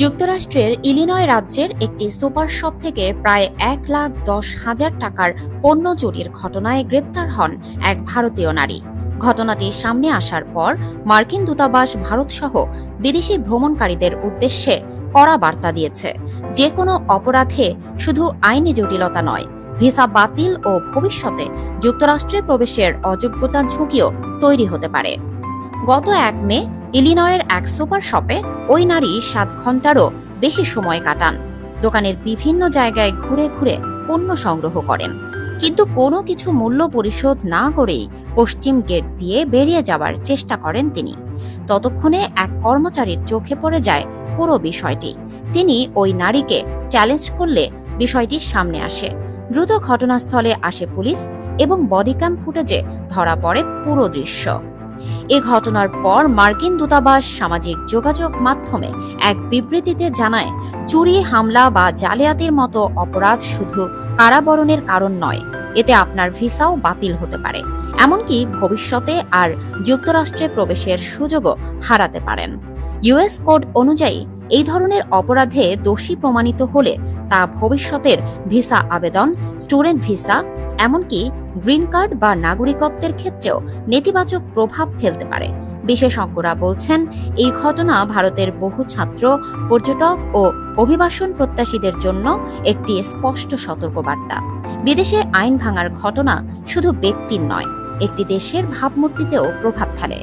যুক্তরাষ্ট্রের ইলিনয় রাজ্যের একটি সুপার শপ থেকে প্রায় 1,10,000 টাকার পণ্য চুরির ঘটনায় গ্রেপ্তার হন এক ভারতীয় নারী। ঘটনাটি সামনে আসার পর মার্কিন দূতাবাস ভারতসহ বিদেশি ভ্রমণকারীদের উদ্দেশ্যে কড়া বার্তা দিয়েছে, যে কোনো অপরাধে শুধু আইনি জটিলতা নয়, ভিসা বাতিল ও ভবিষ্যতে যুক্তরাষ্ট্রে প্রবেশের অযোগ্যতার ঝুঁকিও তৈরি হতে পারে। গত 1 মে ইলিনয়ের এক সুপার শপে ওই নারী 7 ঘন্টারও বেশি সময় কাটান। দোকানের বিভিন্ন জায়গায় ঘুরে ঘুরে পণ্য সংগ্রহ করেন, কিন্তু কোনো কিছু মূল্য পরিশোধ না করেই পশ্চিম গেট দিয়ে বেরিয়ে যাওয়ার চেষ্টা করেন তিনি। ততক্ষণে এক কর্মচারীর চোখে পড়ে যায় পুরো বিষয়টি। তিনি ওই নারীকে চ্যালেঞ্জ করলে বিষয়টি সামনে আসে। দ্রুত ঘটনাস্থলে আসে পুলিশ এবং বডিক্যাম ফুটেজে ধরা পড়ে পুরো দৃশ্য। এ ঘটনার পর মার্কিন দূতাবাস সামাজিক যোগাযোগ মাধ্যমে এক বিবৃতিতে জানায়, চুরি, হামলা বা জালিয়াতির মতো অপরাধ শুধু কারাবরণের কারণ নয়, এতে আপনার ভিসাও বাতিল হতে পারে, এমনকি ভবিষ্যতে আর যুক্তরাষ্ট্রে প্রবেশের সুযোগও হারাতে পারেন। ইউএস কোড অনুযায়ী এই ধরনের অপরাধে দোষী প্রমাণিত হলে তা ভবিষ্যতের ভিসা আবেদন, স্টুডেন্ট ভিসা, এমনকি গ্রিন কার্ড বা নাগরিকত্বের ক্ষেত্রেও নেতিবাচক প্রভাব ফেলতে পারে। বিশেষজ্ঞরা বলছেন, এই ঘটনা ভারতের বহু ছাত্র, পর্যটক ও অভিবাসন প্রত্যাশীদের জন্য একটি স্পষ্ট সতর্কবার্তা। বিদেশে আইন ভাঙার ঘটনা শুধু ব্যক্তির নয়, একটি দেশের ভাবমূর্তিতেও প্রভাব ফেলে।